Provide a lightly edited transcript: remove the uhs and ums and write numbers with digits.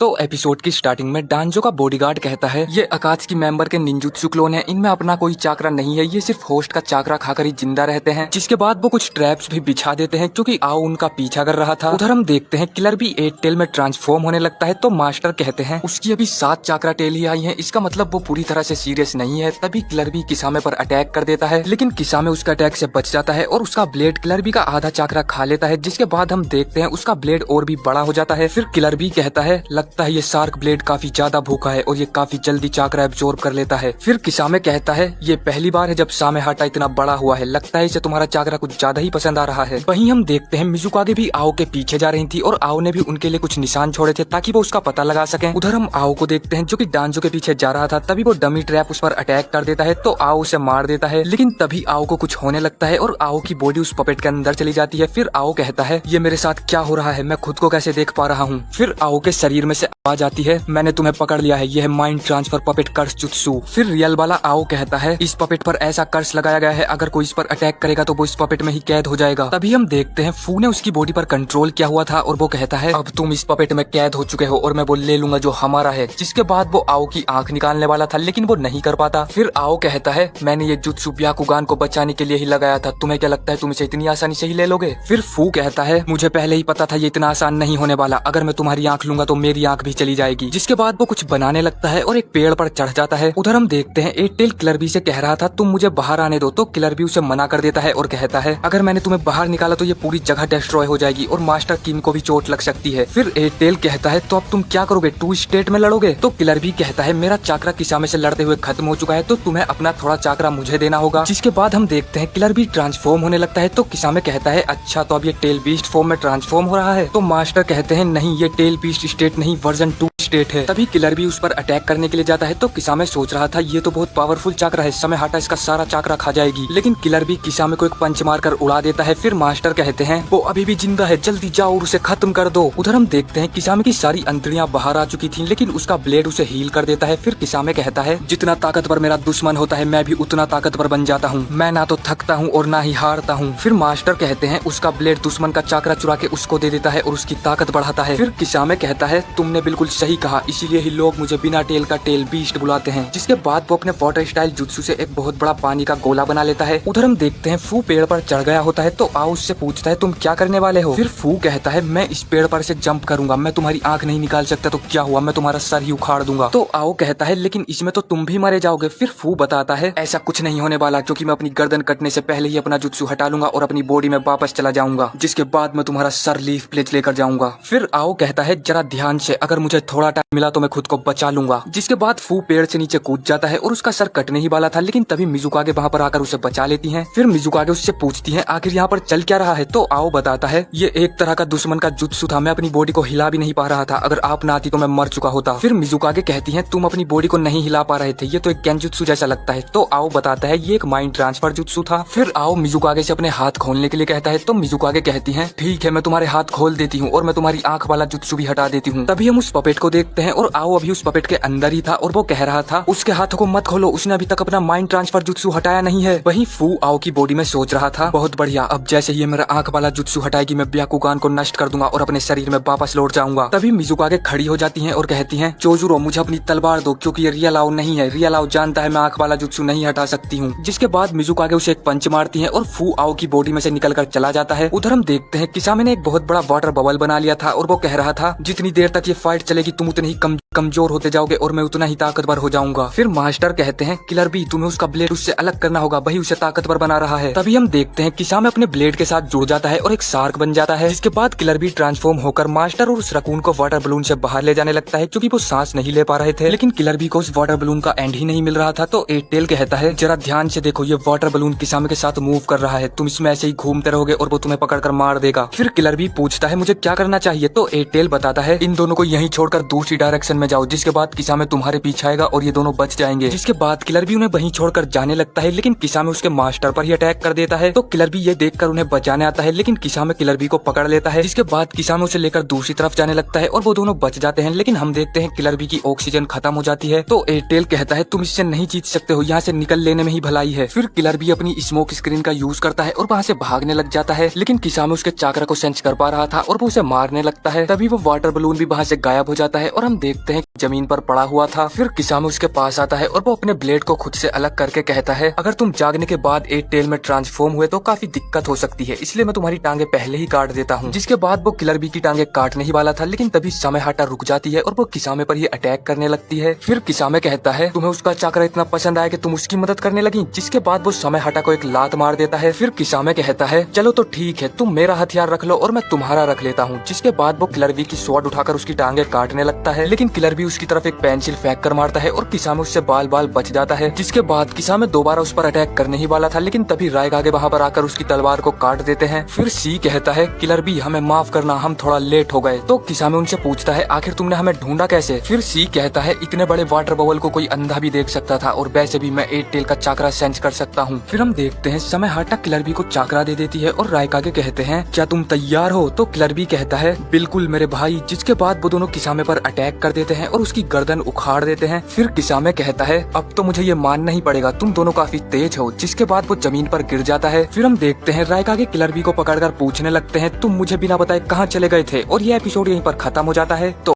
तो एपिसोड की स्टार्टिंग में डांजो का बॉडीगार्ड कहता है ये अकात्सुकी मेंबर के निंजुत्सु क्लोन है, इनमें अपना कोई चाकरा नहीं है, ये सिर्फ होस्ट का चाकरा खाकर ही जिंदा रहते हैं। जिसके बाद वो कुछ ट्रैप्स भी बिछा देते हैं क्योंकि आओ उनका पीछा कर रहा था। उधर हम देखते हैं किलर भी 8 टेल में ट्रांसफॉर्म होने लगता है। तो मास्टर कहते हैं उसकी अभी 7 चाकरा टेल ही आई है, इसका मतलब वो पूरी तरह से सीरियस नहीं है। तभी किलर भी किसामे पर अटैक कर देता है, लेकिन किसामे उसका अटैक से बच जाता है और उसका ब्लेड किलर भी का आधा चाकरा खा लेता है। जिसके बाद हम देखते हैं उसका ब्लेड और भी बड़ा हो जाता है। फिर किलर भी कहता है लगता है ये शार्क ब्लेड काफी ज्यादा भूखा है और ये काफी जल्दी चाकरा एब्जॉर्ब कर लेता है। फिर किसामे कहता है ये पहली बार है जब सामे हाटा इतना बड़ा हुआ है, लगता है इसे तुम्हारा चाकरा कुछ ज्यादा ही पसंद आ रहा है। वहीं हम देखते हैं मिजुकागे भी आओ के पीछे जा रही थी और आओ ने भी उनके लिए कुछ निशान छोड़े थे ताकि वो उसका पता लगा सकें। उधर हम आओ को देखते हैं जो कि डांजो के पीछे जा रहा था। तभी वो डमी ट्रैप उस पर अटैक कर देता है तो आओ उसे मार देता है, लेकिन तभी आओ को कुछ होने लगता है और आओ की बॉडी उस पपेट के अंदर चली जाती है। फिर आओ कहता है ये मेरे साथ क्या हो रहा है, मैं खुद को कैसे देख पा रहा हूँ। फिर आओ के शरीर में से आवाज आती है मैंने तुम्हें पकड़ लिया है, यह है माइंड ट्रांसफर पपेट कर्स जुत्सु। फिर रियल वाला आओ कहता है इस पपेट पर ऐसा कर्स लगाया गया है, अगर कोई इस पर अटैक करेगा तो वो इस पपेट में ही कैद हो जाएगा। तभी हम देखते हैं फू ने उसकी बॉडी पर कंट्रोल किया हुआ था और वो कहता है अब तुम इस पपेट में कैद हो चुके हो और मैं वो ले लूंगा जो हमारा है। जिसके बाद वो आओ की आंख निकालने वाला था लेकिन वो नहीं कर पाता। फिर आओ कहता है मैंने ये जुत्सु ब्याकुगान को बचाने के लिए ही लगाया था, तुम्हें क्या लगता है तुम इसे इतनी आसानी से ही ले लोगे। फिर फू कहता है मुझे पहले ही पता था ये इतना आसान नहीं होने वाला, अगर मैं तुम्हारी आंख लूंगा तो मेरी आंख भी चली जाएगी। जिसके बाद वो कुछ बनाने लगता है और एक पेड़ पर चढ़ जाता है। उधर हम देखते हैं 8 टेल किलर बी से कह रहा था तुम मुझे बाहर आने दो, तो किलर बी उसे मना कर देता है और कहता है अगर मैंने तुम्हें बाहर निकाला तो ये पूरी जगह डिस्ट्रॉय हो जाएगी और मास्टर किम को भी चोट लग सकती है। फिर 8 टेल कहता है तो अब तुम क्या करोगे, 2 स्टेट में लड़ोगे। तो किलर बी कहता है मेरा चाकरा किसामे से लड़ते हुए खत्म हो चुका है, तो तुम्हें अपना थोड़ा चाकरा मुझे देना होगा। जिसके बाद हम देखते हैं किलर बी ट्रांसफॉर्म होने लगता है। तो किसामे कहता है अच्छा तो अब ये टेल बीस्ट फॉर्म में ट्रांसफॉर्म हो रहा है। तो मास्टर कहते हैं नहीं ये टेल बीस्ट स्टेट नहीं वर्जन 2 स्टेट है। तभी किलर भी उस पर अटैक करने के लिए जाता है। तो किसामे सोच रहा था ये तो बहुत पावरफुल चाकरा है, समय हाटा इसका सारा चाकरा खा जाएगी, लेकिन किलर भी किसामे को एक पंच मारकर उड़ा देता है। फिर मास्टर कहते हैं वो अभी भी जिंदा है, जल्दी जाओ और उसे खत्म कर दो। उधर हम देखते हैं किसामे की सारी अंतड़ियां बाहर आ चुकी थी, लेकिन उसका ब्लेड उसे हील कर देता है। फिर किसामे कहता है जितना ताकतवर मेरा दुश्मन होता है मैं भी उतना ताकतवर बन जाता हूँ, मैं ना तो थकता हूँ और ना ही हारता हूँ। फिर मास्टर कहते हैं उसका ब्लेड दुश्मन का चाकरा चुरा के उसको दे देता है और उसकी ताकत बढ़ाता है। फिर किसामे कहता है तुमने बिल्कुल सही कहा, इसीलिए ही लोग मुझे बिना टेल का टेल बीस्ट बुलाते हैं। जिसके बाद वो अपने वाटर स्टाइल जुत्सु से एक बहुत बड़ा पानी का गोला बना लेता है। उधर हम देखते हैं फू पेड़ पर चढ़ गया होता है तो आओ उससे पूछता है तुम क्या करने वाले हो। फिर फू कहता है मैं इस पेड़ पर से जंप करूंगा, मैं तुम्हारी आंख नहीं निकाल सकता तो क्या हुआ, मैं तुम्हारा सर ही उखाड़ दूंगा। तो आओ कहता है लेकिन इसमें तो तुम भी मरे जाओगे। फिर फू बताता है ऐसा कुछ नहीं होने वाला क्योंकि मैं अपनी गर्दन कटने से पहले ही अपना जुत्सु हटा लूंगा और अपनी बॉडी में वापस चला जाऊंगा, जिसके बाद मैं तुम्हारा सर लीफ प्लेट लेकर जाऊंगा। फिर आओ कहता है जरा ध्यान से, अगर मुझे थोड़ा टाइम मिला तो मैं खुद को बचा लूंगा। जिसके बाद फू पेड़ से नीचे कूद जाता है और उसका सर कटने ही वाला था, लेकिन तभी मिजुकागे वहाँ पर आकर उसे बचा लेती हैं। फिर मिजुकागे उससे पूछती हैं आखिर यहाँ पर चल क्या रहा है। तो आओ बताता है ये एक तरह का दुश्मन का जुत्सु था, मैं अपनी बॉडी को हिला भी नहीं पा रहा था, अगर आप ना आती तो मैं मर चुका होता। फिर मिजुकागे कहती हैं तुम अपनी बॉडी को नहीं हिला पा रहे थे, ये तो एक गेंजुत्सु जैसा लगता है। तो आओ बताता है ये एक माइंड ट्रांसफर जुत्सु था। फिर आओ मिजुकागे से अपने हाथ खोलने के लिए कहता है तो मिजुकागे कहती हैं ठीक है मैं तुम्हारे हाथ खोल देती हूँ और मैं तुम्हारी आंख वाला जुत्सु भी हटा देती हूँ। तभी हम उस पपेट को देखते हैं और आओ अभी उस पपेट के अंदर ही था और वो कह रहा था उसके हाथों को मत खोलो, उसने अभी तक अपना माइंड ट्रांसफर जुत्सु हटाया नहीं है। वहीं फू आओ की बॉडी में सोच रहा था बहुत बढ़िया, अब जैसे ये मेरा आंख वाला जुत्सु हटाएगी मैं ब्याकुगान को नष्ट कर दूंगा और अपने शरीर में वापस लौट जाऊंगा। तभी मिजुकागे खड़ी हो जाती हैं और कहती हैं चोजुरो मुझे अपनी तलवार दो क्योंकि ये रियल आओ नहीं है, रियल आओ जानता है मैं आंख वाला जुत्सु नहीं हटा सकती हूँ। जिसके बाद मिजुकागे उसे एक पंच मारती है और फू आओ की बॉडी में से निकल कर चला जाता है। उधर हम देखते हैं किसामे ने एक बहुत बड़ा वाटर बबल बना लिया था और वो कह रहा था जितनी देर तक ये फाइट चलेगी तुम उतने ही कमजोर होते जाओगे और मैं उतना ही ताकतवर हो जाऊंगा। फिर मास्टर कहते हैं किलर बी तुम्हें उसका ब्लेड उससे अलग करना होगा, वही उसे ताकतवर बना रहा है। तभी हम देखते हैं किसामे अपने ब्लेड के साथ जुड़ जाता है और एक शार्क बन जाता है। जिसके बाद किलर बी ट्रांसफॉर्म होकर मास्टर और उस रकून को वाटर बलून से बाहर ले जाने लगता है क्योंकि वो सांस नहीं ले पा रहे थे, लेकिन किलर बी को उस वाटर बलून का एंड ही नहीं मिल रहा था। तो 8 टेल कहता है जरा ध्यान से देखो ये वाटर बलून किसामे के साथ मूव कर रहा है, तुम इसमें ऐसे ही घूमते रहोगे और वो तुम्हें पकड़कर मार देगा। फिर किलर बी पूछता है मुझे क्या करना चाहिए। तो 8 टेल बताता है इन दोनों को यहीं छोड़कर दूसरी डायरेक्शन में जाओ, जिसके बाद किसामे तुम्हारे पीछे आएगा और ये दोनों बच जाएंगे। जिसके बाद किलर भी उन्हें वहीं छोड़कर जाने लगता है, लेकिन किसामे उसके मास्टर पर ही अटैक कर देता है। तो किलर भी ये देखकर उन्हें बचाने आता है, लेकिन किसामे किलर भी को पकड़ लेता है। जिसके बाद किसामे उसे लेकर दूसरी तरफ जाने लगता है और वो दोनों बच जाते हैं, लेकिन हम देखते हैं किलर भी की ऑक्सीजन खत्म हो जाती है। तो 8 टेल कहता है तुम इससे नहीं जीत सकते हो, यहाँ से निकल लेने में ही भलाई है। फिर किलर भी अपनी स्मोक स्क्रीन का यूज करता है और वहाँ से भागने लग जाता है, लेकिन किसामे उसके चाकरा को सेंस कर पा रहा था और वो उसे मारने लगता है। तभी वो वाटर बलून भी वहाँ से गायब हो जाता है है और हम देखते हैं जमीन पर पड़ा हुआ था। फिर किसामे उसके पास आता है और वो अपने ब्लेड को खुद से अलग करके कहता है, अगर तुम जागने के बाद 8 टेल में ट्रांसफॉर्म हुए तो काफी दिक्कत हो सकती है, इसलिए मैं तुम्हारी टांगे पहले ही काट देता हूँ। जिसके बाद वो किलर बी की टांगे काटने ही वाला था, लेकिन तभी समय हाटा रुक जाती है और वो किसामे पर ही अटैक करने लगती है। फिर किसामे कहता है, तुम्हें उसका चाकरा इतना पसंद आया कि तुम उसकी मदद करने लगी। जिसके बाद वो समय हाटा को एक लात मार देता है। फिर किसामे कहता है, चलो तो ठीक है, तुम मेरा हथियार रख लो और मैं तुम्हारा रख लेता हूँ। जिसके बाद वो किलर बी की स्वॉर्ड उठाकर उसकी टांगे काटने लगता है, लेकिन किलर बी उसकी तरफ एक पेंसिल फेंक कर मारता है और किसामे उससे बाल बाल बच जाता है। जिसके बाद किसामे दोबारा उस पर अटैक करने ही वाला था, लेकिन तभी रायकागे वहाँ पर आकर उसकी तलवार को काट देते हैं। फिर सी कहता है, किलर बी हमें माफ करना, हम थोड़ा लेट हो गए। तो किसामे उनसे पूछता है, आखिर तुमने हमें ढूंढा कैसे? फिर सी कहता है, इतने बड़े वाटर बबल को कोई अंधा भी देख सकता था और वैसे भी मैं 8 टेल का चाकरा सेंस कर सकता हूँ। फिर हम देखते हैं समय हाटा किलर बी को चाकरा दे देती है और रायकागे कहते हैं, क्या तुम तैयार हो? तो किलर बी कहता है, बिल्कुल मेरे भाई। जिसके बाद वो दोनों किसामे पर अटैक कर देते हैं और उसकी गर्दन उखाड़ देते हैं। फिर किसामे कहता है, अब तो मुझे ये मानना ही पड़ेगा, तुम दोनों काफी तेज हो। जिसके बाद वो जमीन पर गिर जाता है। फिर हम देखते हैं रायकागे किलर बी को पकड़कर पूछने लगते हैं, तुम मुझे बिना बताए कहाँ चले गए थे? और ये एपिसोड यहीं पर खत्म हो जाता है। तो